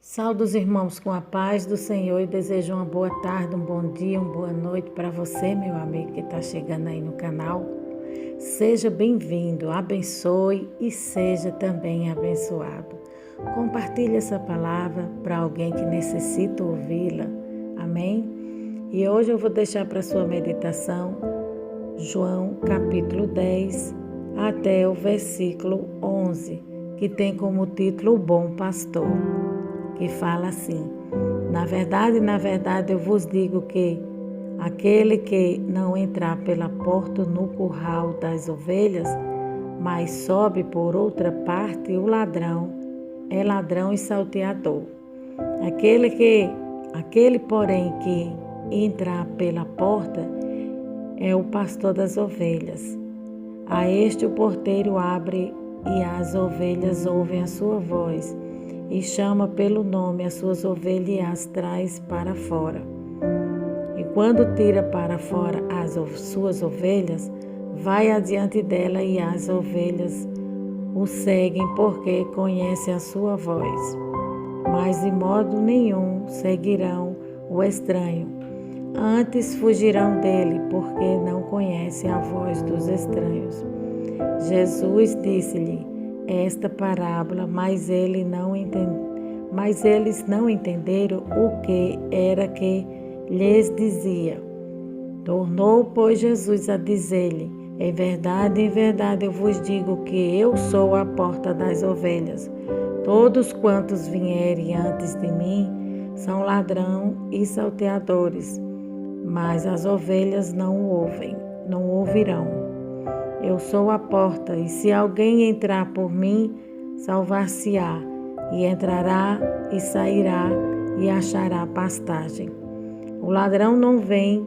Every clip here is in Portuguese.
Saúdo os irmãos com a paz do Senhor e desejo uma boa tarde, um bom dia, uma boa noite para você, meu amigo que está chegando aí no canal. Seja bem-vindo, abençoe e seja também abençoado. Compartilhe essa palavra para alguém que necessita ouvi-la. Amém? E hoje eu vou deixar para sua meditação João capítulo 10 até o versículo 11, que tem como título O Bom Pastor, que fala assim: na verdade, eu vos digo que aquele que não entrar pela porta no curral das ovelhas, mas sobe por outra parte, o ladrão é ladrão e salteador. Aquele, porém, que entrar pela porta é o pastor das ovelhas. A este o porteiro abre e as ovelhas ouvem a sua voz, e chama pelo nome as suas ovelhas e as traz para fora. E quando tira para fora as suas ovelhas, vai adiante dela e as ovelhas o seguem porque conhecem a sua voz. Mas de modo nenhum seguirão o estranho, antes fugirão dele porque não conhecem a voz dos estranhos. Jesus disse-lhe esta parábola, mas eles não entenderam o que era que lhes dizia. Tornou, pois, Jesus a dizer-lhe: em verdade, eu vos digo que eu sou a porta das ovelhas. Todos quantos vierem antes de mim são ladrão e salteadores, mas as ovelhas não ouvirão. Eu sou a porta, e se alguém entrar por mim, salvar-se-á, e entrará e sairá e achará pastagem. O ladrão não vem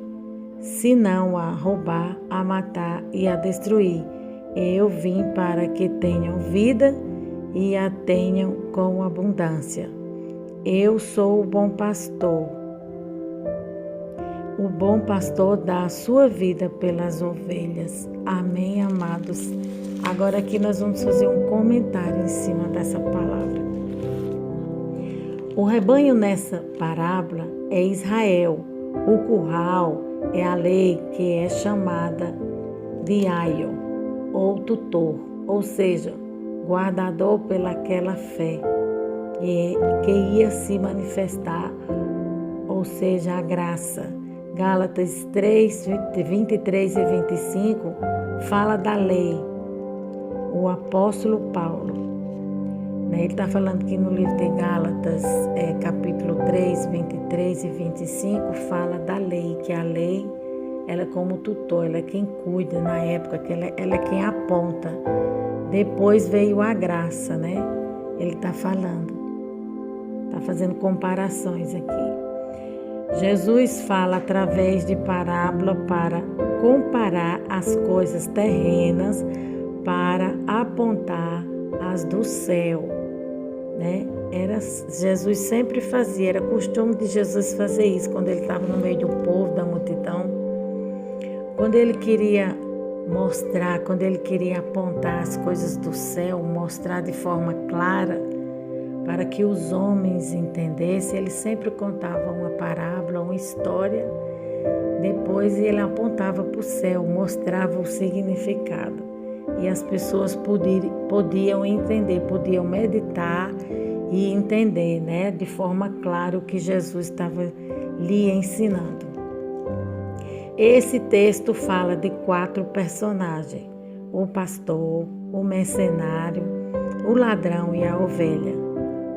senão a roubar, a matar e a destruir. Eu vim para que tenham vida e a tenham com abundância. Eu sou o bom pastor. O bom pastor dá a sua vida pelas ovelhas. Amém, amados? Agora aqui nós vamos fazer um comentário em cima dessa palavra. O rebanho nessa parábola é Israel. O curral é a lei que é chamada de aio, ou tutor, ou seja, guardador pelaquela fé que ia se manifestar, ou seja, a graça. Gálatas 3, 23 e 25 fala da lei. O apóstolo Paulo, ele está falando aqui no livro de Gálatas, capítulo 3, 23 e 25, fala da lei, que a lei, ela é como tutor, ela é quem cuida na época, que ela é quem aponta. Depois veio a graça, né? Ele está falando, está fazendo comparações aqui. Jesus fala através de parábola para comparar as coisas terrenas para apontar as do céu, né? Jesus sempre fazia, era costume de Jesus fazer isso quando ele estava no meio do povo, da multidão. Quando ele queria mostrar, quando ele queria apontar as coisas do céu, mostrar de forma clara, para que os homens entendessem, ele sempre contava uma parábola, uma história, depois ele apontava para o céu, mostrava o significado. E as pessoas podiam entender, podiam meditar e entender, né, de forma clara o que Jesus estava lhe ensinando. Esse texto fala de 4 personagens: o pastor, o mercenário, o ladrão e a ovelha.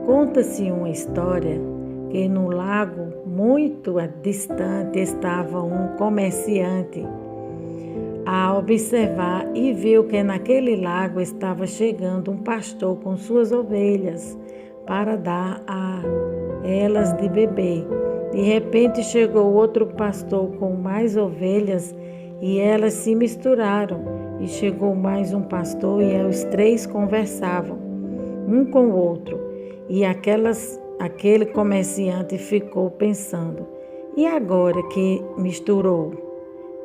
Conta-se uma história que no lago muito distante estava um comerciante a observar e viu que naquele lago estava chegando um pastor com suas ovelhas para dar a elas de beber. De repente chegou outro pastor com mais ovelhas e elas se misturaram. E chegou mais um pastor e os 3 conversavam, um com o outro. E aquele comerciante ficou pensando: e agora que misturou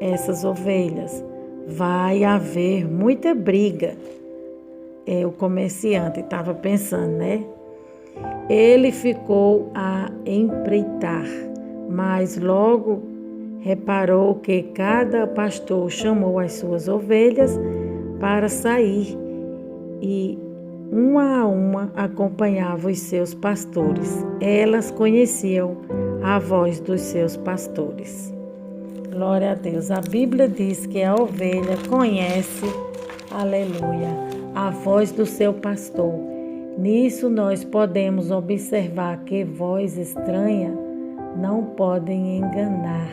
essas ovelhas, vai haver muita briga. O comerciante estava pensando, né? Ele ficou a empreitar, mas logo reparou que cada pastor chamou as suas ovelhas para sair e uma a uma acompanhava os seus pastores. Elas conheciam a voz dos seus pastores. Glória a Deus. A Bíblia diz que a ovelha conhece, aleluia, a voz do seu pastor. Nisso nós podemos observar que voz estranha não podem enganar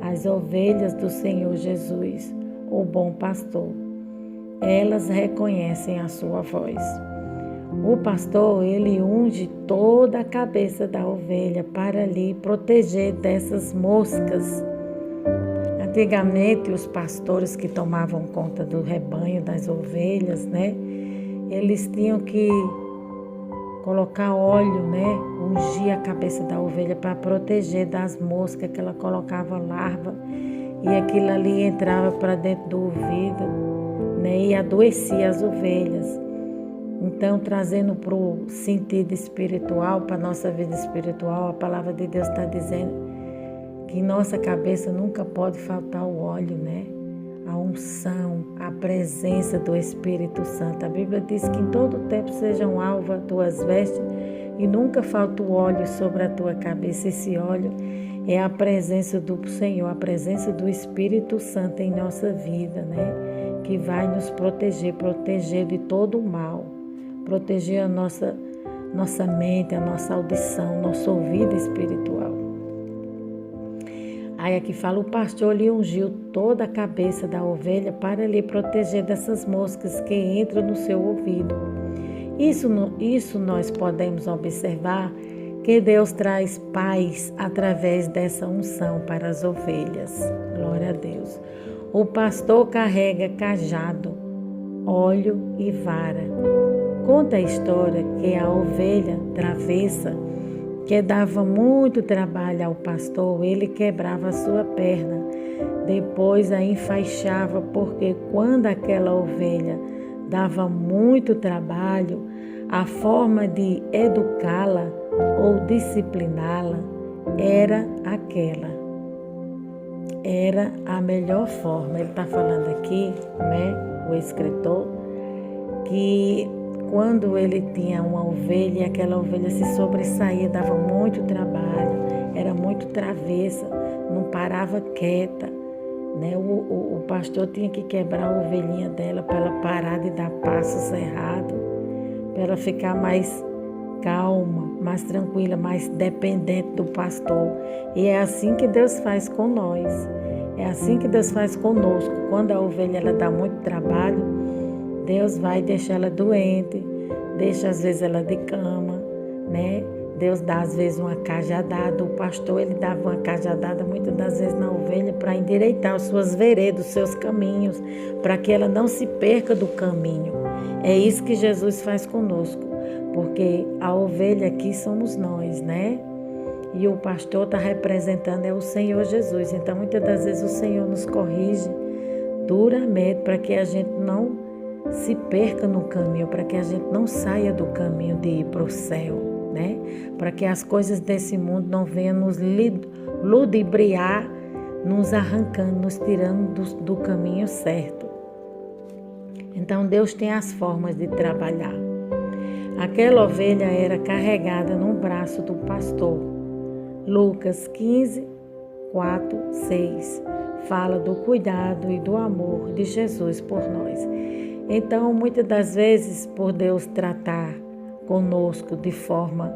as ovelhas do Senhor Jesus, o bom pastor. Elas reconhecem a sua voz. O pastor, ele unge toda a cabeça da ovelha para lhe proteger dessas moscas. Antigamente, os pastores que tomavam conta do rebanho, das ovelhas, né? Eles tinham que colocar óleo, né? Ungir a cabeça da ovelha para proteger das moscas, que ela colocava larva e aquilo ali entrava para dentro do ouvido, né? E adoecia as ovelhas. Então, trazendo para o sentido espiritual, para a nossa vida espiritual, a palavra de Deus está dizendo que em nossa cabeça nunca pode faltar o óleo, né? A unção, a presença do Espírito Santo. A Bíblia diz que em todo tempo sejam alvas as tuas vestes e nunca falta o óleo sobre a tua cabeça. Esse óleo é a presença do Senhor, a presença do Espírito Santo em nossa vida, né? Que vai nos proteger de todo o mal, proteger a nossa mente, a nossa audição, nosso ouvido espiritual. Aí aqui fala, o pastor lhe ungiu toda a cabeça da ovelha para lhe proteger dessas moscas que entram no seu ouvido. Isso nós podemos observar que Deus traz paz através dessa unção para as ovelhas. Glória a Deus. O pastor carrega cajado, óleo e vara. Conta a história que a ovelha travessa, que dava muito trabalho ao pastor, ele quebrava a sua perna, depois a enfaixava, porque quando aquela ovelha dava muito trabalho, a forma de educá-la ou discipliná-la era aquela. Era a melhor forma. Ele está falando aqui, né, o escritor, que quando ele tinha uma ovelha e aquela ovelha se sobressaía, dava muito trabalho, era muito travessa, não parava quieta, né? O pastor tinha que quebrar a ovelhinha dela para ela parar de dar passos errados, para ela ficar mais calma, mais tranquila, mais dependente do pastor. E é assim que Deus faz com nós, é assim que Deus faz conosco. Quando a ovelha ela dá muito trabalho, Deus vai deixar ela doente, deixa às vezes ela de cama, né? Deus dá às vezes uma cajadada. O pastor, ele dava uma cajadada muitas das vezes na ovelha para endireitar as suas veredas, os seus caminhos, para que ela não se perca do caminho. É isso que Jesus faz conosco, porque a ovelha aqui somos nós, né? E o pastor está representando é o Senhor Jesus. Então, muitas das vezes o Senhor nos corrige duramente para que a gente não se perca no caminho, para que a gente não saia do caminho de ir para o céu, né? Para que as coisas desse mundo não venham nos ludibriar, nos arrancando, nos tirando do caminho certo. Então Deus tem as formas de trabalhar. Aquela ovelha era carregada no braço do pastor. Lucas 15, 4, 6 fala do cuidado e do amor de Jesus por nós. Então, muitas das vezes, por Deus tratar conosco de forma,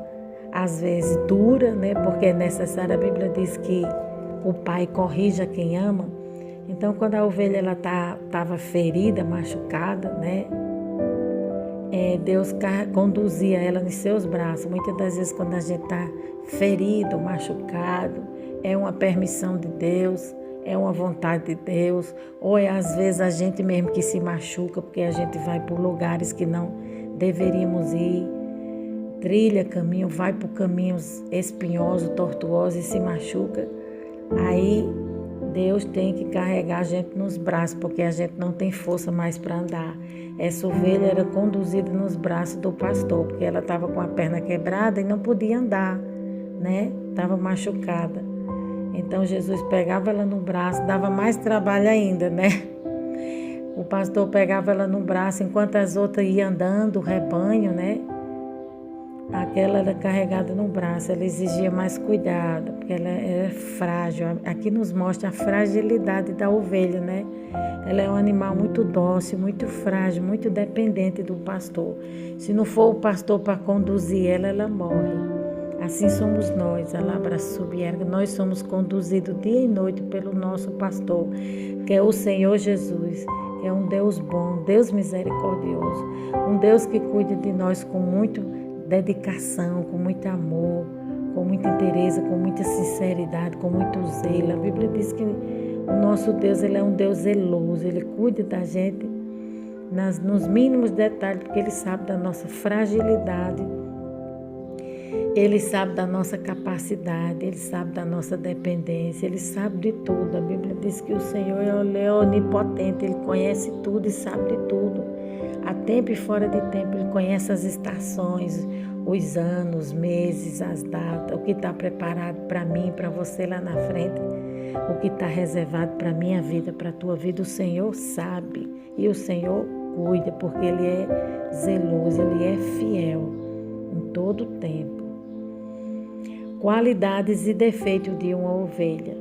às vezes, dura, né? Porque é necessário, a Bíblia diz que o pai corrige a quem ama. Então, quando a ovelha estava ferida, machucada, né? Deus conduzia ela nos seus braços. Muitas das vezes, quando a gente está ferido, machucado, é uma permissão de Deus, é uma vontade de Deus, ou é às vezes a gente mesmo que se machuca, porque a gente vai por lugares que não deveríamos ir, trilha caminho, vai por caminhos espinhosos, tortuosos e se machuca. Aí Deus tem que carregar a gente nos braços, porque a gente não tem força mais para andar. Essa ovelha era conduzida nos braços do pastor, porque ela estava com a perna quebrada e não podia andar, né? Estava machucada. Então Jesus pegava ela no braço, dava mais trabalho ainda, né? O pastor pegava ela no braço enquanto as outras iam andando, o rebanho, né? Aquela era carregada no braço, ela exigia mais cuidado, porque ela era frágil. Aqui nos mostra a fragilidade da ovelha, né? Ela é um animal muito dócil, muito frágil, muito dependente do pastor. Se não for o pastor para conduzir ela, ela morre. Assim somos nós, a Labra Subierga. Nós somos conduzidos dia e noite pelo nosso pastor, que é o Senhor Jesus, que é um Deus bom, Deus misericordioso, um Deus que cuida de nós com muita dedicação, com muito amor, com muita interesse, com muita sinceridade, com muito zelo. A Bíblia diz que o nosso Deus, ele é um Deus zeloso, ele cuida da gente nos mínimos detalhes, porque ele sabe da nossa fragilidade, ele sabe da nossa capacidade, ele sabe da nossa dependência, ele sabe de tudo. A Bíblia diz que o Senhor é onipotente, ele conhece tudo e sabe de tudo. A tempo e fora de tempo, ele conhece as estações, os anos, os meses, as datas, o que está preparado para mim, para você lá na frente, o que está reservado para a minha vida, para a tua vida. O Senhor sabe e o Senhor cuida, porque ele é zeloso, ele é fiel em todo o tempo. Qualidades e defeitos de uma ovelha.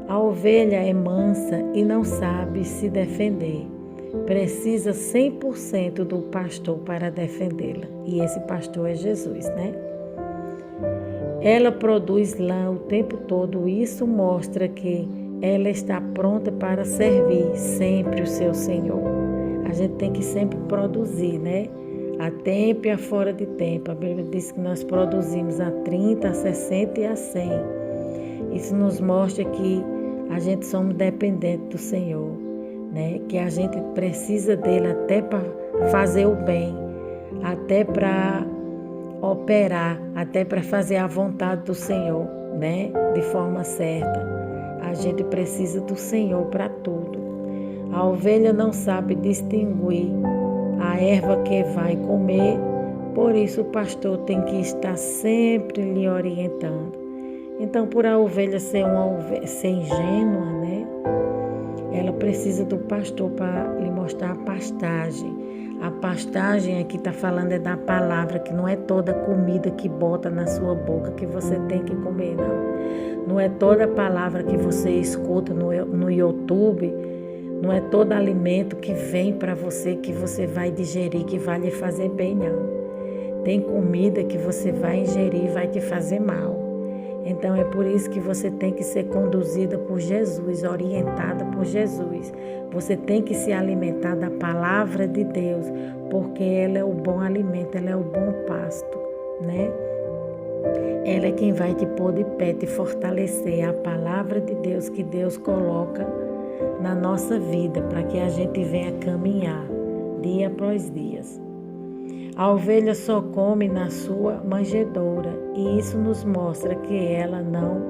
A ovelha é mansa e não sabe se defender. Precisa 100% do pastor para defendê-la. E esse pastor é Jesus, né? Ela produz lã o tempo todo. Isso mostra que ela está pronta para servir sempre o seu Senhor. A gente tem que sempre produzir, né? A tempo e a fora de tempo. A Bíblia diz que nós produzimos a 30, a 60 e a 100. Isso nos mostra que a gente somos dependentes do Senhor, né? Que a gente precisa dele até para fazer o bem, até para operar, até para fazer a vontade do Senhor, né? De forma certa. A gente precisa do Senhor para tudo. A ovelha não sabe distinguir a erva que vai comer, por isso o pastor tem que estar sempre lhe orientando. Então, por a ovelha ser ingênua, né? Ela precisa do pastor para lhe mostrar a pastagem. A pastagem aqui está falando é da palavra, que não é toda comida que bota na sua boca que você tem que comer, não. Não é toda palavra que você escuta no YouTube, não é todo alimento que vem para você que você vai digerir, que vai lhe fazer bem, não. Tem comida que você vai ingerir e vai te fazer mal. Então é por isso que você tem que ser conduzida por Jesus, orientada por Jesus. Você tem que se alimentar da palavra de Deus, porque ela é o bom alimento, ela é o bom pasto, né? Ela é quem vai te pôr de pé, te fortalecer. A palavra de Deus que Deus coloca na nossa vida, para que a gente venha caminhar dia após dia. A ovelha só come na sua manjedoura, e isso nos mostra que ela não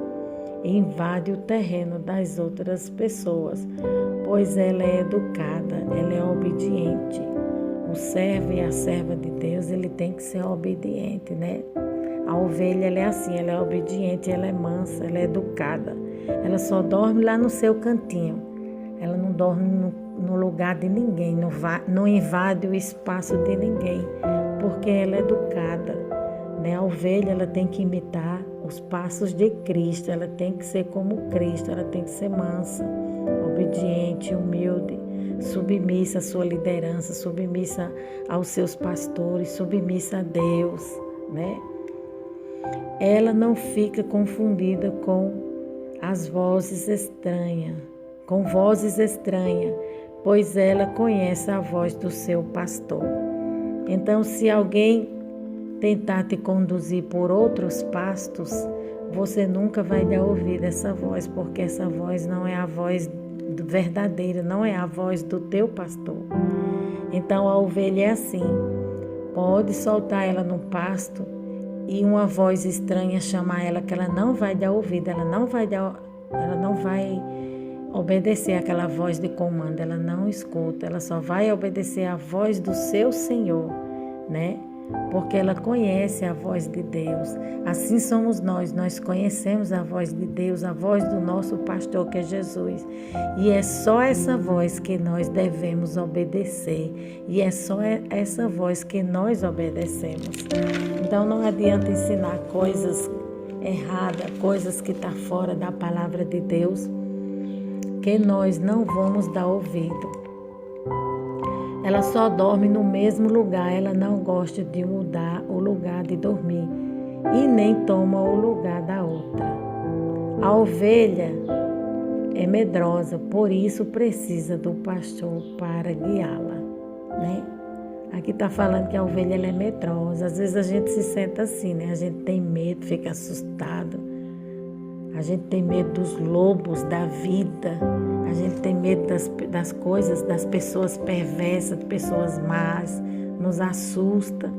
invade o terreno das outras pessoas, pois ela é educada, ela é obediente. O servo e a serva de Deus, ele tem que ser obediente, né? A ovelha, ela é assim, ela é obediente, ela é mansa, ela é educada. Ela só dorme lá no seu cantinho. Ela não dorme no lugar de ninguém, não invade o espaço de ninguém, porque ela é educada, né? A ovelha, ela tem que imitar os passos de Cristo, ela tem que ser como Cristo, ela tem que ser mansa, obediente, humilde, submissa à sua liderança, submissa aos seus pastores, submissa a Deus, né? Ela não fica confundida com vozes estranhas, pois ela conhece a voz do seu pastor. Então, se alguém tentar te conduzir por outros pastos, você nunca vai dar ouvido a essa voz, porque essa voz não é a voz verdadeira, não é a voz do teu pastor. Então, a ovelha é assim, pode soltar ela no pasto e uma voz estranha chamar ela, que ela não vai dar ouvido, ela não vai obedecer aquela voz de comando, ela não escuta, ela só vai obedecer a voz do seu Senhor, né? Porque ela conhece a voz de Deus. Assim somos nós conhecemos a voz de Deus, a voz do nosso pastor que é Jesus. E é só essa voz que nós devemos obedecer. E é só essa voz que nós obedecemos. Então não adianta ensinar coisas erradas, coisas que estão fora da palavra de Deus, que nós não vamos dar ouvido. Ela só dorme no mesmo lugar, ela não gosta de mudar o lugar de dormir e nem toma o lugar da outra. A ovelha é medrosa, por isso precisa do pastor para guiá-la, né? Aqui está falando que a ovelha ela é medrosa. Às vezes a gente se sente assim, né? A gente tem medo, fica assustado. A gente tem medo dos lobos da vida. A gente tem medo das coisas, das pessoas perversas, de pessoas más. Nos assusta.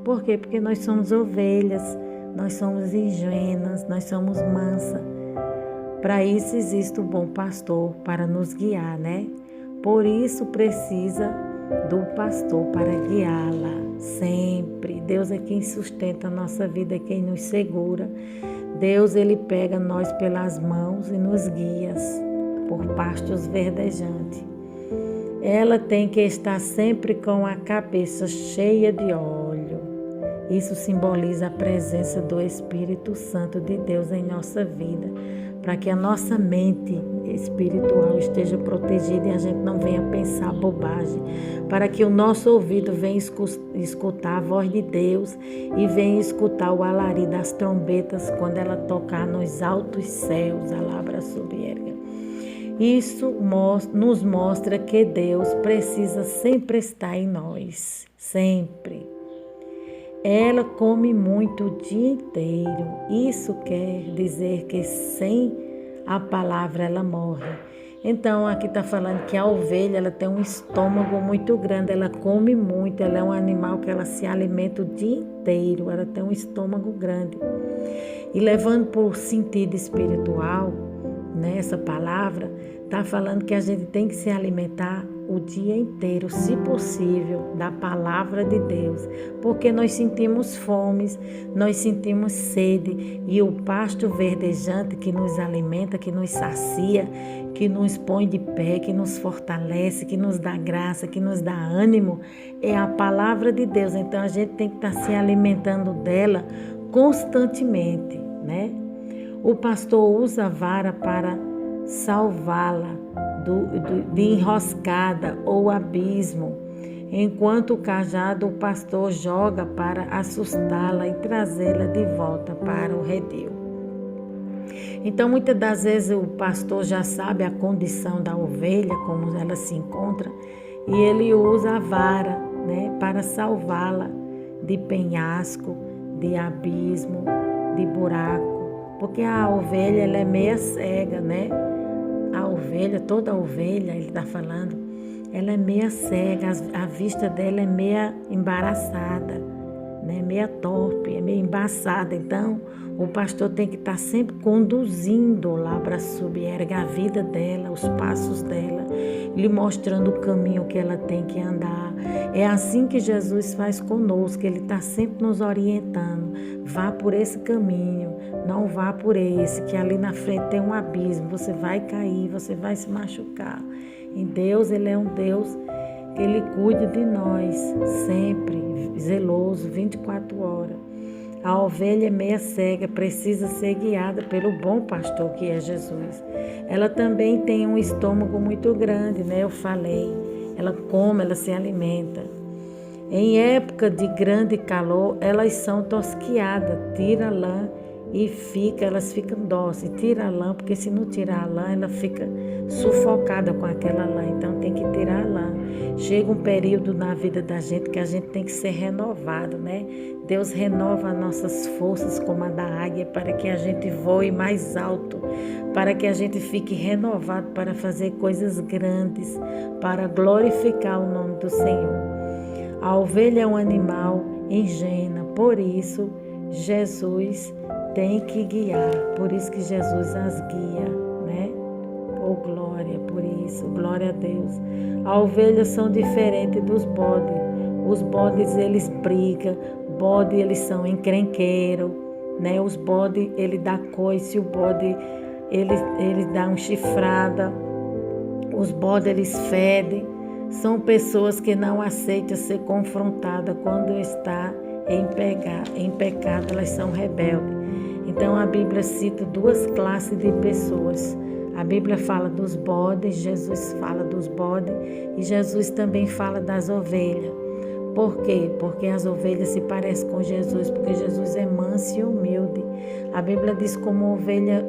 Por quê? Porque nós somos ovelhas, nós somos ingênuas, nós somos mansas. Para isso existe o bom pastor, para nos guiar, né? Por isso precisa do pastor para guiá-la sempre. Deus é quem sustenta a nossa vida, é quem nos segura. Deus, ele pega nós pelas mãos e nos guia por pastos verdejantes. Ela tem que estar sempre com a cabeça cheia de óleo. Isso simboliza a presença do Espírito Santo de Deus em nossa vida, para que a nossa mente espiritual esteja protegida e a gente não venha pensar bobagem, para que o nosso ouvido venha escutar a voz de Deus e venha escutar o alarido das trombetas quando ela tocar nos altos céus, alabra subierga. Isso nos mostra que Deus precisa sempre estar em nós, sempre. Ela come muito o dia inteiro. Isso quer dizer que sem a palavra ela morre. Então aqui está falando que a ovelha ela tem um estômago muito grande, ela come muito, ela é um animal que ela se alimenta o dia inteiro, ela tem um estômago grande. E levando para o sentido espiritual, né, essa palavra está falando que a gente tem que se alimentar o dia inteiro, se possível, da palavra de Deus, porque nós sentimos fome, nós sentimos sede, e o pasto verdejante que nos alimenta, que nos sacia, que nos põe de pé, que nos fortalece, que nos dá graça, que nos dá ânimo, é a palavra de Deus. Então a gente tem que estar se alimentando dela constantemente, né? O pastor usa a vara para salvá-la de enroscada ou abismo, enquanto o cajado o pastor joga para assustá-la e trazê-la de volta para o redil. Então, muitas das vezes o pastor já sabe a condição da ovelha, como ela se encontra, e ele usa a vara, né, para salvá-la de penhasco, de abismo, de buraco, porque a ovelha ela é meia cega, né? A ovelha, toda ovelha, ele está falando, ela é meia cega, a vista dela é meia embaraçada, né? Meia torpe, é meia embaçada. Então, o pastor tem que estar sempre conduzindo lá para subierga a vida dela, os passos dela, lhe mostrando o caminho que ela tem que andar. É assim que Jesus faz conosco, ele está sempre nos orientando. Vá por esse caminho, não vá por esse, que ali na frente tem um abismo, você vai cair, você vai se machucar. E Deus, ele é um Deus que ele cuida de nós, sempre, zeloso, 24 horas. A ovelha meia cega precisa ser guiada pelo bom pastor que é Jesus. Ela também tem um estômago muito grande, né? Eu falei. Ela come, ela se alimenta. Em época de grande calor, elas são tosquiadas, tira a lã e elas ficam dóceis. Tira a lã, porque se não tirar a lã, ela fica sufocada com aquela lã. Então tem que tirar a lã. Chega um período na vida da gente que a gente tem que ser renovado, né? Deus renova nossas forças como a da águia para que a gente voe mais alto, para que a gente fique renovado para fazer coisas grandes, para glorificar o nome do Senhor. A ovelha é um animal ingênuo, por isso Jesus tem que guiar, por isso que Jesus as guia, né? Oh, glória! isso, glória a Deus. As ovelhas são diferentes dos bodes. Os bodes, eles brigam, bode, eles são encrenqueiros, né? Os bodes, ele dá coice, o bode, ele dá um chifrada. Os bodes, eles fedem. São pessoas que não aceitam ser confrontadas quando está em pecado, elas são rebeldes. Então a Bíblia cita duas classes de pessoas. A Bíblia fala dos bodes, Jesus fala dos bodes e Jesus também fala das ovelhas. Por quê? Porque as ovelhas se parecem com Jesus, porque Jesus é manso e humilde. A Bíblia diz como ovelha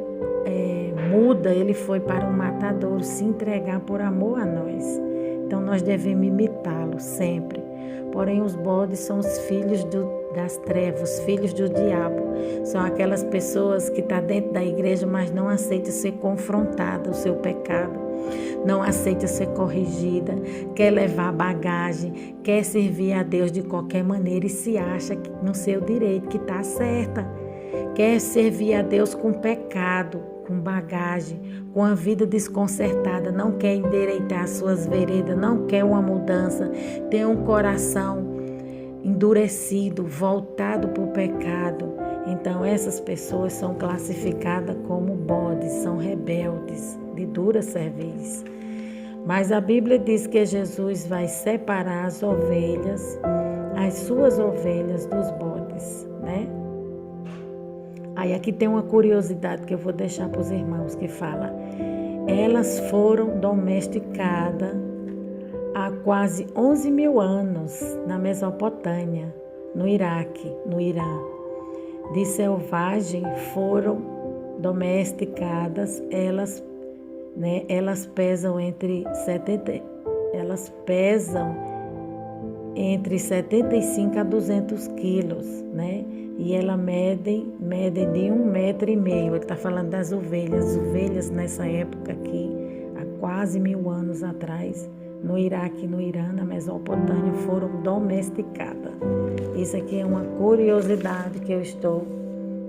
muda, ele foi para o matadouro se entregar por amor a nós. Então nós devemos imitá-lo sempre. Porém, os bodes são os filhos das trevas, filhos do diabo. São aquelas pessoas que estão dentro da igreja, mas não aceitam ser confrontada o seu pecado. Não aceita ser corrigida, quer levar bagagem, quer servir a Deus de qualquer maneira e se acha no seu direito, que está certa. Quer servir a Deus com pecado, com bagagem, com a vida desconcertada, não quer endireitar suas veredas, não quer uma mudança, tem um coração endurecido, voltado para o pecado. Então essas pessoas são classificadas como bodes, são rebeldes, de dura cerviz. Mas a Bíblia diz que Jesus vai separar as ovelhas, as suas ovelhas dos bodes, né? Aí aqui tem uma curiosidade que eu vou deixar para os irmãos que fala. Elas foram domesticadas há quase 11 mil anos na Mesopotâmia, no Iraque, no Irã. De selvagem foram domesticadas, elas pesam entre 75 a 200 quilos, né? E elas medem de 1,5 metro. Ele está falando das ovelhas. As ovelhas nessa época aqui, há quase 1000 anos atrás, no Iraque e no Irã, na Mesopotâmia, foram domesticadas. Isso aqui é uma curiosidade que eu estou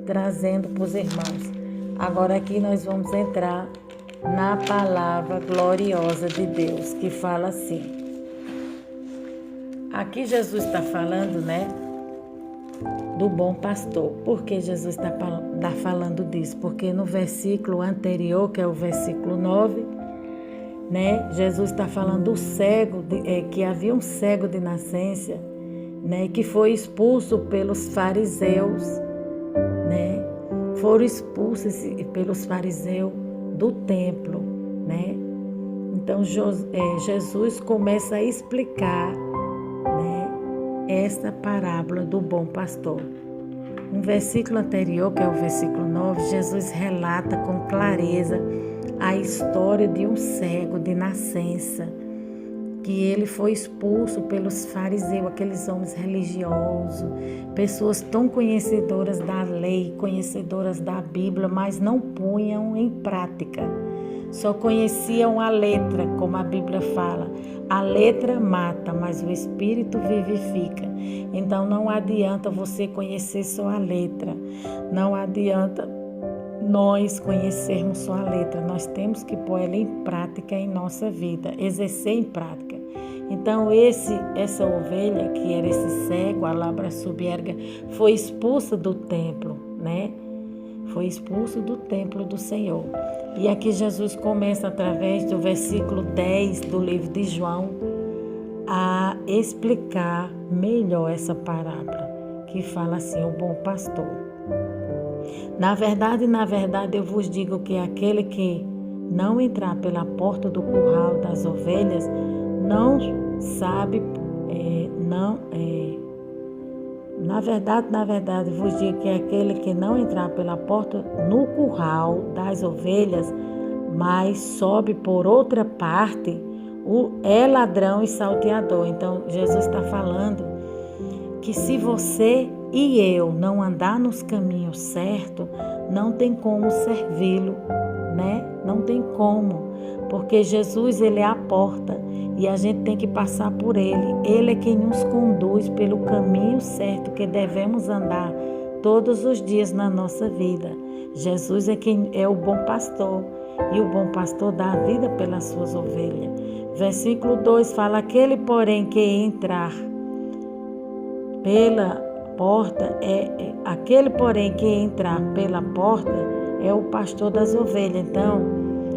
trazendo para os irmãos. Agora aqui nós vamos entrar na palavra gloriosa de Deus, que fala assim. Aqui Jesus está falando, né, do bom pastor. Por que Jesus está falando disso? Porque no versículo anterior, que é o versículo 9, né, Jesus está falando do cego, que havia um cego de nascença, né, que foi expulso pelos fariseus, né, foram expulsos pelos fariseus do templo, né? Então Jesus começa a explicar, né, essa parábola do bom pastor. No versículo anterior, que é o versículo 9, Jesus relata com clareza a história de um cego de nascença, que ele foi expulso pelos fariseus, aqueles homens religiosos, pessoas tão conhecedoras da lei, conhecedoras da Bíblia, mas não punham em prática. Só conheciam a letra, como a Bíblia fala. A letra mata, mas o Espírito vivifica. Então não adianta você conhecer só a letra. Não adianta nós conhecermos só a letra. Nós temos que pôr ela em prática em nossa vida, exercer em prática. Então essa ovelha, que era esse cego, a labra subierga, foi expulsa do templo, né? Foi expulso do templo do Senhor. E aqui Jesus começa, através do versículo 10 do livro de João, a explicar melhor essa parábola, que fala assim, o bom pastor. Na verdade, eu vos digo que aquele que não entrar pela porta do curral das ovelhas, não sabe, na verdade, vos digo que aquele que não entrar pela porta no curral das ovelhas, mas sobe por outra parte, é ladrão e salteador. Então, Jesus está falando que se você e eu não andar nos caminhos certos, não tem como servi-lo, né? Não tem como, porque Jesus, ele é a porta e a gente tem que passar por ele. Ele é quem nos conduz pelo caminho certo que devemos andar todos os dias na nossa vida. Jesus é quem é o bom pastor. e o bom pastor dá a vida pelas suas ovelhas. Versículo 2 fala: aquele, porém, que entrar pela porta é o pastor das ovelhas. Então,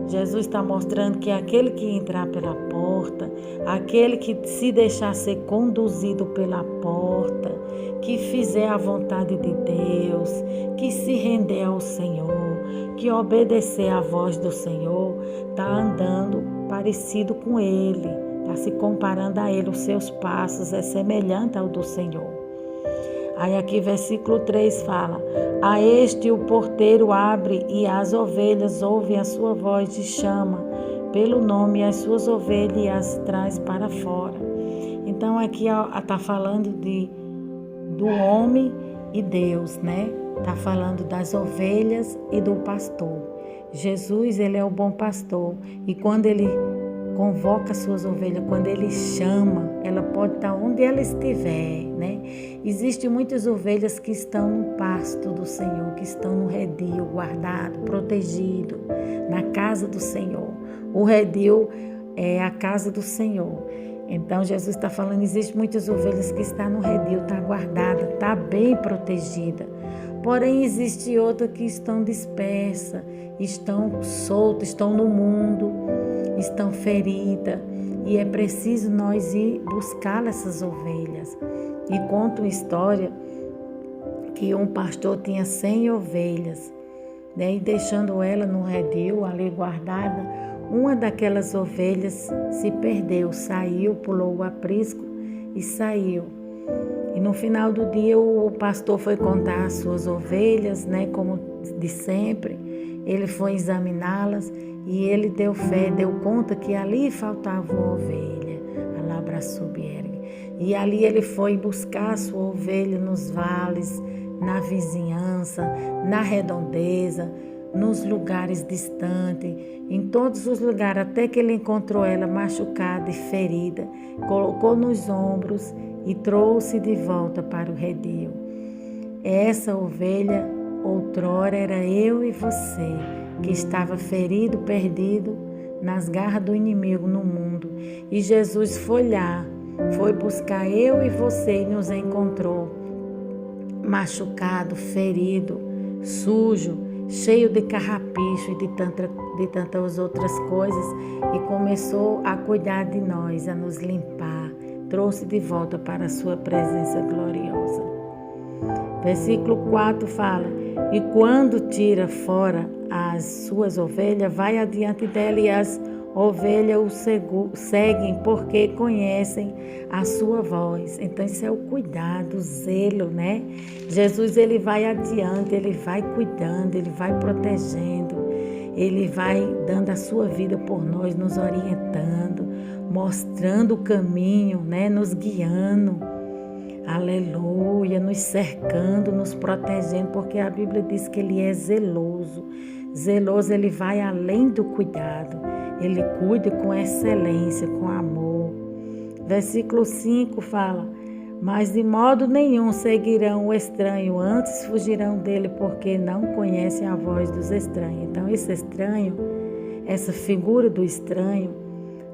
Jesus está mostrando que aquele que entrar pela porta, aquele que se deixar ser conduzido pela porta, que fizer a vontade de Deus, que se render ao Senhor, que obedecer à voz do Senhor, está andando parecido com Ele, está se comparando a Ele. Os seus passos é semelhante ao do Senhor. Aí aqui versículo 3 fala: a este o porteiro abre e as ovelhas ouvem a sua voz e chama pelo nome as suas ovelhas e as traz para fora. Então aqui está falando do homem e Deus, né? Está falando das ovelhas e do pastor. Jesus, ele é o bom pastor, e quando ele convoca as suas ovelhas, quando ele chama, ela pode estar onde ela estiver, né? Existem muitas ovelhas que estão no pasto do Senhor, que estão no redil, guardado, protegido, na casa do Senhor. O redil é a casa do Senhor. Então Jesus está falando, existem muitas ovelhas que estão no redil, está guardada, está bem protegida. Porém, existe outras que estão dispersas, estão soltas, estão no mundo, estão feridas, e é preciso nós ir buscar essas ovelhas. E conta uma história que um pastor tinha 100 ovelhas, né? E deixando ela no redil, ali guardada, uma daquelas ovelhas se perdeu, saiu, pulou o aprisco e saiu. E no final do dia o pastor foi contar as suas ovelhas, né? Como de sempre, ele foi examiná-las. E ele deu fé, deu conta que ali faltava uma ovelha, a labra subiergue. E ali ele foi buscar a sua ovelha nos vales, na vizinhança, na redondeza, nos lugares distantes, em todos os lugares, até que ele encontrou ela machucada e ferida, colocou nos ombros e trouxe de volta para o redil. Essa ovelha outrora era eu e você, que estava ferido, perdido nas garras do inimigo no mundo. E Jesus foi lá, foi buscar eu e você e nos encontrou machucado, ferido, sujo, cheio de carrapicho e de tantas outras coisas, e começou a cuidar de nós, a nos limpar, trouxe de volta para a sua presença gloriosa. Versículo 4 fala: e quando tira fora as suas ovelhas, vai adiante dela, e as ovelhas o seguem, porque conhecem a sua voz. Então isso é o cuidado, o zelo, né? Jesus, ele vai adiante, ele vai cuidando, ele vai protegendo, ele vai dando a sua vida por nós, nos orientando, mostrando o caminho, né? Nos guiando. Aleluia, nos cercando, nos protegendo, porque a Bíblia diz que ele é zeloso. Zeloso, ele vai além do cuidado, ele cuida com excelência, com amor. Versículo 5 fala: mas de modo nenhum seguirão o estranho, antes fugirão dele, porque não conhecem a voz dos estranhos. Então esse estranho, essa figura do estranho,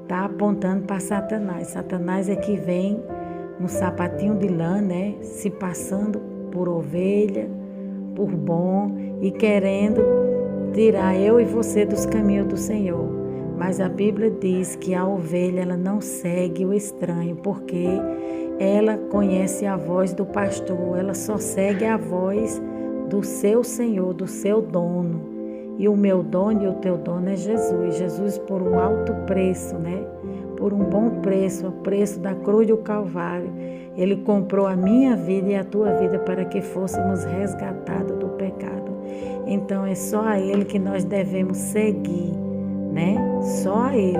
está apontando para Satanás. Satanás é que vem no sapatinho de lã, né? Se passando por ovelha, por bom, e querendo tirar eu e você dos caminhos do Senhor. Mas a Bíblia diz que a ovelha, ela não segue o estranho, porque ela conhece a voz do pastor, ela só segue a voz do seu Senhor, do seu dono. E o meu dono e o teu dono é Jesus. Jesus, por um alto preço, né? Por um bom preço, o preço da cruz do Calvário, ele comprou a minha vida e a tua vida para que fôssemos resgatados do pecado. Então é só a ele que nós devemos seguir, né? Só a ele,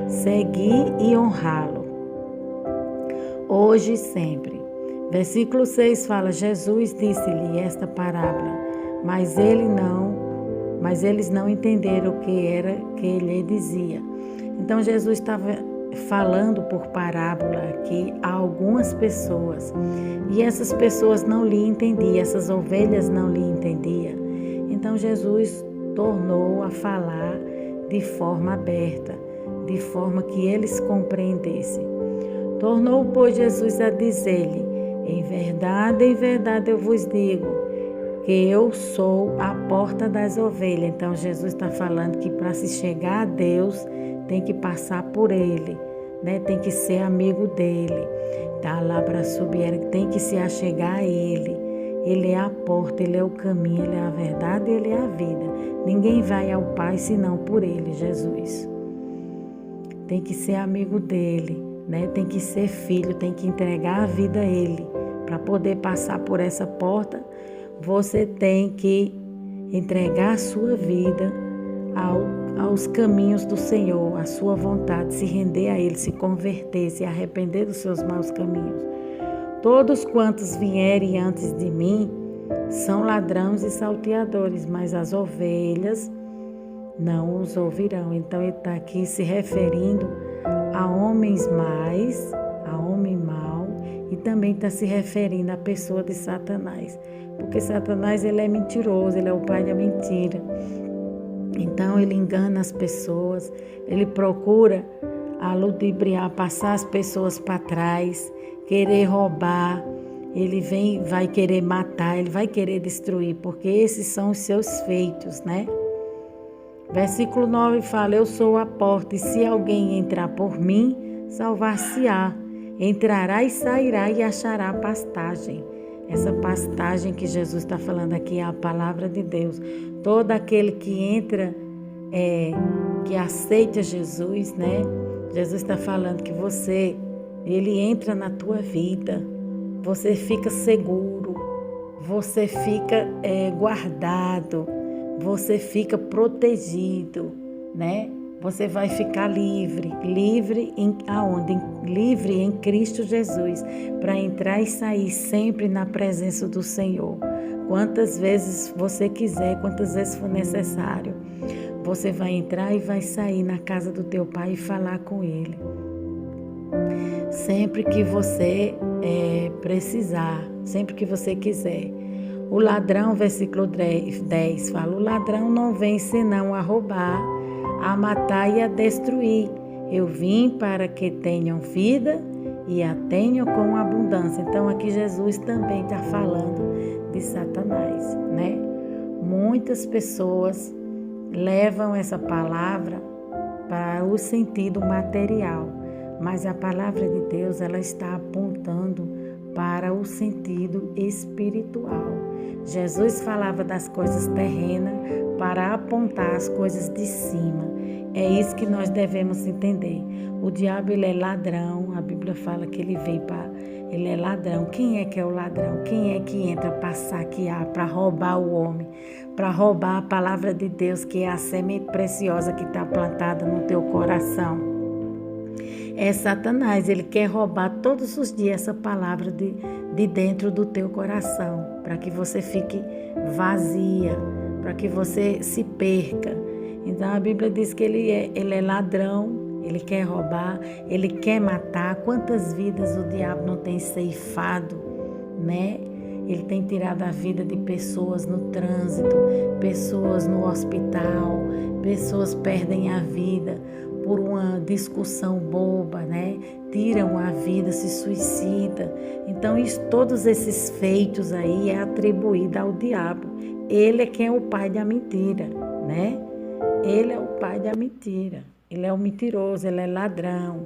seguir e honrá-lo, hoje e sempre. Versículo 6 fala: Jesus disse-lhe esta parábola, mas eles não entenderam o que era que ele dizia. Então Jesus estava falando por parábola aqui a algumas pessoas, e essas pessoas não lhe entendiam, essas ovelhas não lhe entendiam. Então Jesus tornou a falar de forma aberta, de forma que eles compreendessem. Tornou, pois, Jesus a dizer-lhe: em verdade eu vos digo, que eu sou a porta das ovelhas. Então, Jesus está falando que para se chegar a Deus, tem que passar por Ele, né? Tem que ser amigo dEle. Tá lá para subir, tem que se achegar a Ele. Ele é a porta, Ele é o caminho, Ele é a verdade, Ele é a vida. Ninguém vai ao Pai senão por Ele, Jesus. Tem que ser amigo dEle, né? Tem que ser filho, tem que entregar a vida a Ele. Para poder passar por essa porta, você tem que entregar a sua vida aos caminhos do Senhor, a sua vontade, se render a Ele, se converter, se arrepender dos seus maus caminhos. Todos quantos vierem antes de mim são ladrões e salteadores, mas as ovelhas não os ouvirão. Então ele está aqui se referindo a homens mais, a homem mau, e também está se referindo à pessoa de Satanás. Porque Satanás, ele é mentiroso, ele é o pai da mentira. Então ele engana as pessoas, ele procura ludibriar, passar as pessoas para trás, querer roubar, ele vai querer matar, ele vai querer destruir, porque esses são os seus feitos, né? Versículo 9 fala: eu sou a porta, e se alguém entrar por mim, salvar-se-á. Entrará e sairá e achará pastagem. Essa pastagem que Jesus está falando aqui é a palavra de Deus. Todo aquele que entra, que aceita Jesus, né? Jesus está falando que ele entra na tua vida, você fica seguro, você fica guardado, você fica protegido, né? Você vai ficar livre aonde? Livre em Cristo Jesus, para entrar e sair sempre na presença do Senhor. Quantas vezes você quiser, quantas vezes for necessário, você vai entrar e vai sair na casa do teu Pai e falar com Ele. Sempre que você precisar, sempre que você quiser. O ladrão, versículo 10, fala: o ladrão não vem senão a roubar, a matar e a destruir. Eu vim para que tenham vida e a tenham com abundância. Então aqui Jesus também está falando de Satanás, né? Muitas pessoas levam essa palavra para o sentido material, mas a palavra de Deus, ela está apontando para o sentido espiritual. Jesus falava das coisas terrenas para apontar as coisas de cima. É isso que nós devemos entender. O diabo, ele é ladrão. A Bíblia fala que ele é ladrão. Quem é que é o ladrão? Quem é que entra para saquear, para roubar o homem, para roubar a palavra de Deus, que é a semente preciosa que está plantada no teu coração? É Satanás. Ele quer roubar todos os dias essa palavra de dentro do teu coração, para que você fique vazia, para que você se perca. Então a Bíblia diz que ele é ladrão, ele quer roubar, ele quer matar. Quantas vidas o diabo não tem ceifado, né? Ele tem tirado a vida de pessoas no trânsito, pessoas no hospital, pessoas perdem a vida por uma discussão boba, né? Tiram a vida, se suicida. Então, todos esses feitos aí é atribuído ao diabo. Ele é quem é o pai da mentira, né? Ele é o pai da mentira. Ele é o mentiroso, ele é ladrão.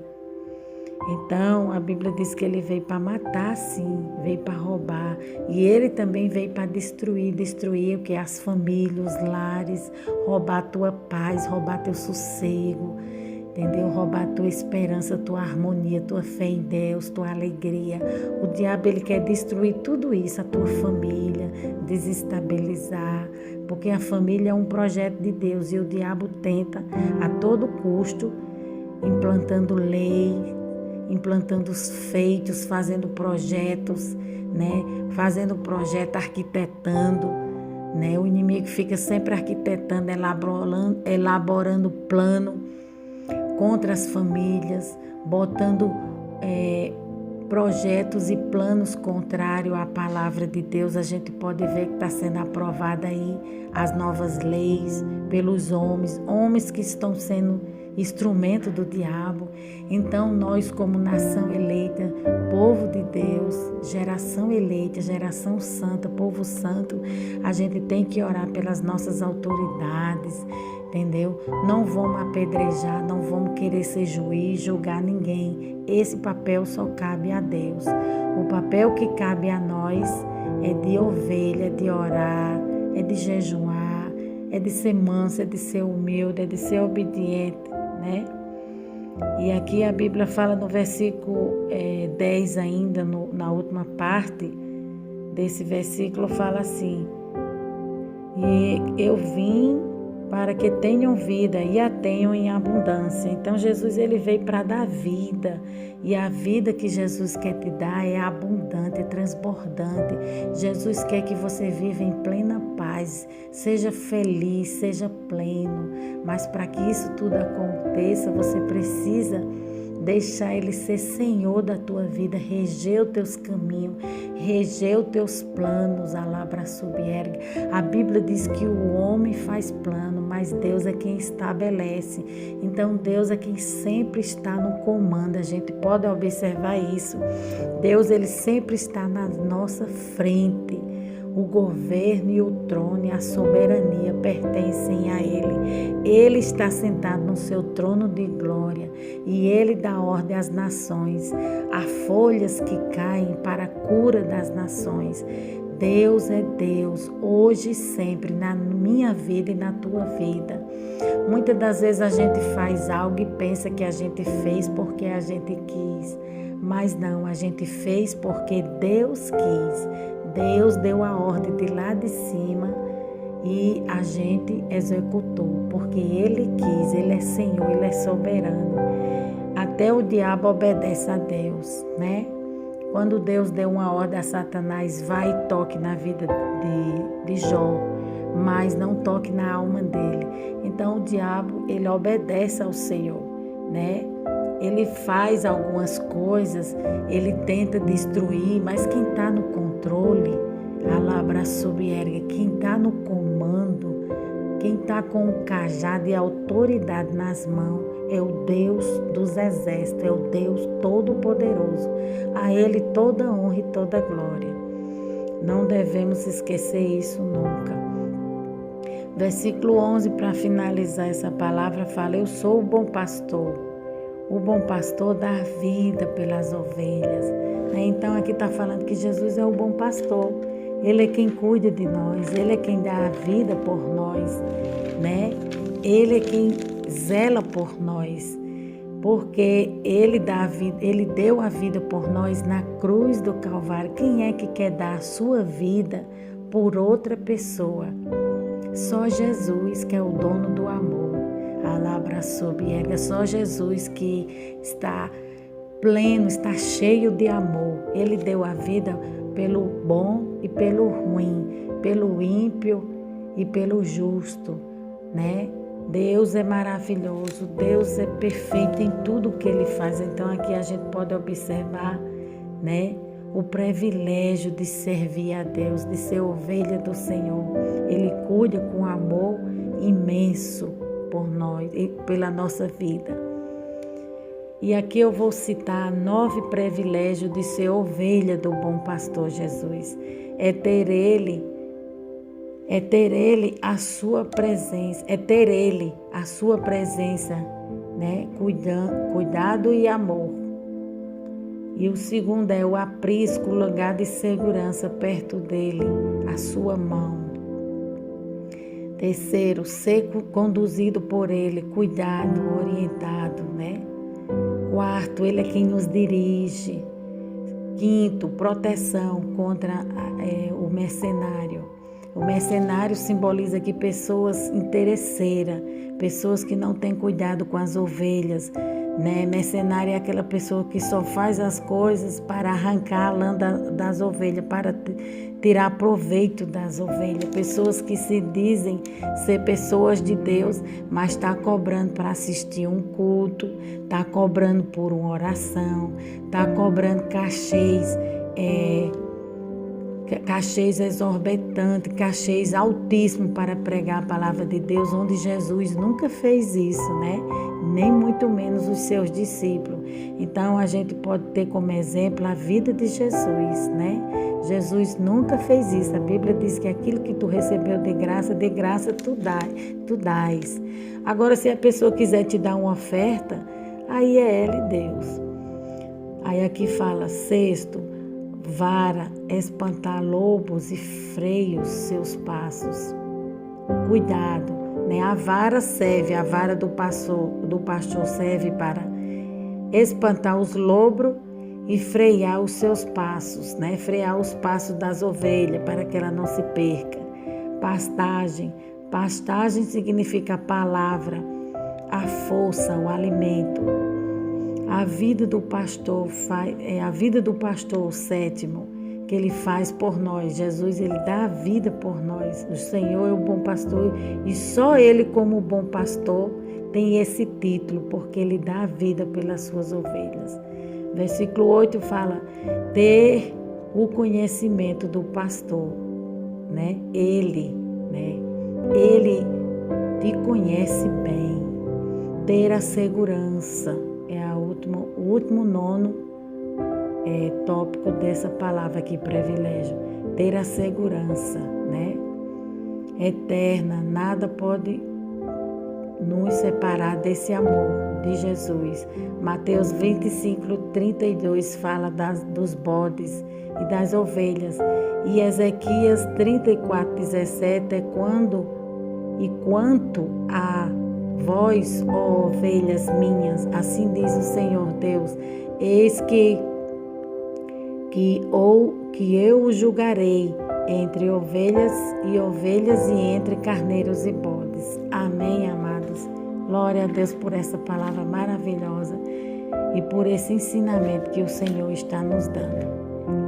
Então, a Bíblia diz que ele veio para matar, sim, veio para roubar. E ele também veio para destruir o que? As famílias, os lares, roubar a tua paz, roubar teu sossego, entendeu? Roubar a tua esperança, tua harmonia, tua fé em Deus, tua alegria. O diabo, ele quer destruir tudo isso, a tua família, desestabilizar, porque a família é um projeto de Deus e o diabo tenta a todo custo, implantando lei, implantando os feitos, fazendo projetos, né? Fazendo projeto, arquitetando, né? O inimigo fica sempre arquitetando, elaborando plano contra as famílias, botando projetos e planos contrários à palavra de Deus. A gente pode ver que está sendo aprovada aí as novas leis pelos homens que estão sendo instrumento do diabo. Então nós, como nação eleita, povo de Deus, geração eleita, geração santa, povo santo, a gente tem que orar pelas nossas autoridades, entendeu? Não vamos apedrejar, não vamos querer ser juiz, julgar ninguém. Esse papel só cabe a Deus. O papel que cabe a nós é de ovelha, é de orar, é de jejuar, é de ser manso, é de ser humilde, é de ser obediente, né? E aqui a Bíblia fala no versículo 10 ainda, na última parte desse versículo, fala assim: e eu vim para que tenham vida e a tenham em abundância. Então Jesus, ele veio para dar vida, e a vida que Jesus quer te dar é abundante, é transbordante. Jesus quer que você viva em plena paz, seja feliz, seja pleno, mas para que isso tudo aconteça, você precisa deixar Ele ser Senhor da tua vida, reger os teus caminhos, reger os teus planos. Alabra subierga. A Bíblia diz que o homem faz plano, mas Deus é quem estabelece. Então Deus é quem sempre está no comando. A gente pode observar isso. Deus, ele sempre está na nossa frente. O governo e o trono e a soberania pertencem a Ele. Ele está sentado no seu trono de glória e Ele dá ordem às nações. Há folhas que caem para a cura das nações. Deus é Deus, hoje e sempre, na minha vida e na tua vida. Muitas das vezes a gente faz algo e pensa que a gente fez porque a gente quis. Mas não, a gente fez porque Deus quis. Deus deu a ordem de lá de cima e a gente executou, porque Ele quis, Ele é Senhor, Ele é soberano. Até o diabo obedece a Deus, né? Quando Deus deu uma ordem a Satanás, vai e toque na vida de Jó, mas não toque na alma dele. Então o diabo, ele obedece ao Senhor, né? Ele faz algumas coisas, ele tenta destruir, mas quem está no controle, alabra subierga, quem está no comando, quem está com o cajado e a autoridade nas mãos, é o Deus dos exércitos, é o Deus todo-poderoso. A Ele toda honra e toda glória. Não devemos esquecer isso nunca. Versículo 11, para finalizar essa palavra, fala: eu sou o bom pastor. O bom pastor dá vida pelas ovelhas. Então aqui está falando que Jesus é o bom pastor. Ele é quem cuida de nós, Ele é quem dá a vida por nós, né? Ele é quem zela por nós, porque Ele dá a vida, Ele deu a vida por nós na cruz do Calvário. Quem é que quer dar a sua vida por outra pessoa? Só Jesus, que é o dono do amor. Alabra subierga, só Jesus que está pleno, está cheio de amor. Ele deu a vida pelo bom e pelo ruim, pelo ímpio e pelo justo, né? Deus é maravilhoso, Deus é perfeito em tudo que Ele faz. Então aqui a gente pode observar, né, o privilégio de servir a Deus, de ser ovelha do Senhor. Ele cuida com amor imenso por nós e pela nossa vida. E aqui eu vou citar 9 privilégios de ser ovelha do bom pastor Jesus. É ter Ele a sua presença, né? Cuidado e amor. E o segundo é o aprisco, lugar de segurança perto dele, a sua mão. Terceiro, ser conduzido por Ele, cuidado, orientado, né? Quarto, Ele é quem nos dirige. Quinto, proteção contra o mercenário. O mercenário simboliza aqui pessoas interesseiras, pessoas que não têm cuidado com as ovelhas, né? Mercenário é aquela pessoa que só faz as coisas para arrancar a lã das ovelhas, para tirar proveito das ovelhas. Pessoas que se dizem ser pessoas de Deus, mas está cobrando para assistir um culto, está cobrando por uma oração, está cobrando cachês, cachês exorbitantes, cachês altíssimos para pregar a palavra de Deus, onde Jesus nunca fez isso, né? Nem muito menos os seus discípulos. Então a gente pode ter como exemplo a vida de Jesus, né? Jesus nunca fez isso. A Bíblia diz que aquilo que tu recebeu de graça tu dás. Agora, se a pessoa quiser te dar uma oferta, aí é ela e Deus. Aí aqui fala, sexto, vara, espantar lobos e freia os seus passos. Cuidado, né? A vara do pastor serve para espantar os lobos e frear os seus passos, né? Frear os passos das ovelhas para que ela não se perca. Pastagem significa a palavra, a força, o alimento. A vida do pastor o sétimo, que ele faz por nós. Jesus, ele dá a vida por nós. O Senhor é o bom pastor e só ele, como bom pastor, tem esse título, porque ele dá a vida pelas suas ovelhas. Versículo 8 fala, ter o conhecimento do pastor, né? Ele te conhece bem. Ter a segurança. O último nono tópico dessa palavra aqui, privilégio. Ter a segurança, né? Eterna, nada pode nos separar desse amor de Jesus. Mateus 25:32 fala dos bodes e das ovelhas. E Ezequias 34:17 é quanto a vós, ó ovelhas minhas, assim diz o Senhor Deus, eis que eu o julgarei entre ovelhas e entre carneiros e bodes. Amém, amados? Glória a Deus por essa palavra maravilhosa e por esse ensinamento que o Senhor está nos dando.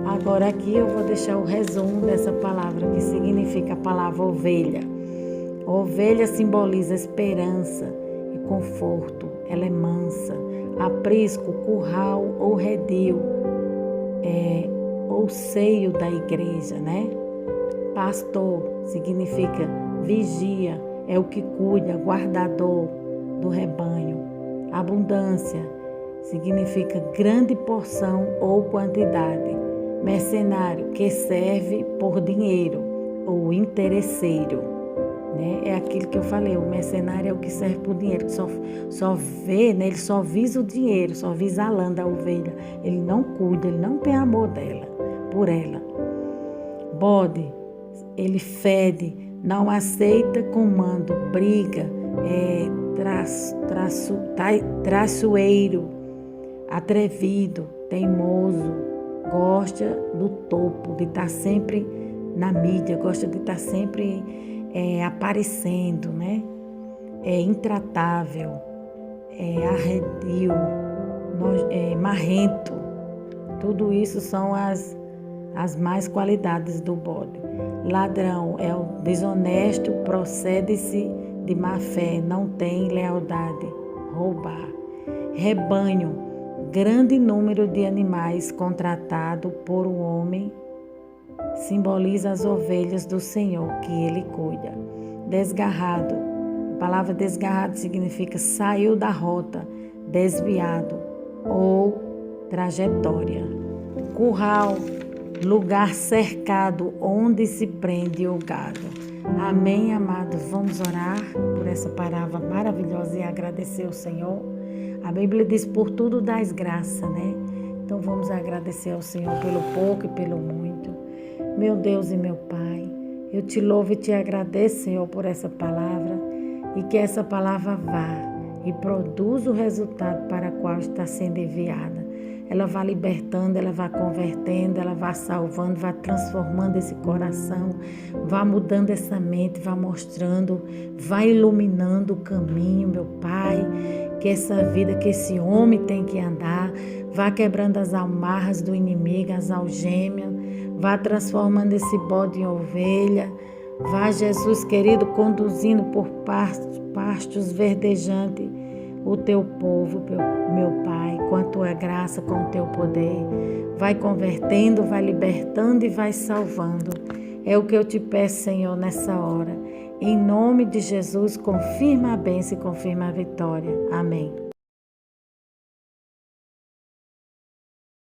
Agora aqui eu vou deixar o resumo dessa palavra, que significa a palavra ovelha. Ovelha simboliza esperança e conforto. Ela é mansa. Aprisco, curral ou redil, ou seio da igreja, né? Pastor significa vigia, é o que cuida, guardador do rebanho. Abundância significa grande porção ou quantidade. Mercenário, que serve por dinheiro, ou interesseiro, né? É aquilo que eu falei, o mercenário é o que serve por dinheiro, que só vê, né? Ele só visa o dinheiro, só visa a lã da ovelha. Ele não cuida, ele não tem amor por ela. Bode, ele fede, não aceita comando, briga, traiçoeiro, atrevido, teimoso, gosta do topo, de estar sempre na mídia, gosta de estar sempre aparecendo, né? É intratável, arredio, marrento. Tudo isso são as mais qualidades do bode. Ladrão é o desonesto, procede-se de má fé, não tem lealdade, roubar. Rebanho, grande número de animais contratado por um homem, simboliza as ovelhas do Senhor que ele cuida. Desgarrado, a palavra desgarrado significa saiu da rota, desviado ou trajetória. Curral, lugar cercado onde se prende o gado. Amém, amados? Vamos orar por essa palavra maravilhosa e agradecer ao Senhor. A Bíblia diz, por tudo dás graça, né? Então vamos agradecer ao Senhor pelo pouco e pelo muito. Meu Deus e meu Pai, eu te louvo e te agradeço, Senhor, por essa palavra e que essa palavra vá e produza o resultado para o qual está sendo enviada. Ela vai libertando, ela vai convertendo, ela vai salvando, vai transformando esse coração, vai mudando essa mente, vai mostrando, vai iluminando o caminho, meu Pai. que essa vida, que esse homem tem que andar. Vá quebrando as amarras do inimigo, as algemas. Vá transformando esse bode em ovelha. Vá, Jesus querido, conduzindo por pastos verdejantes o teu povo, meu Pai, com a tua graça, com o teu poder. Vai convertendo, vai libertando e vai salvando. É o que eu te peço, Senhor, nessa hora. Em nome de Jesus, confirma a bênção e confirma a vitória. Amém.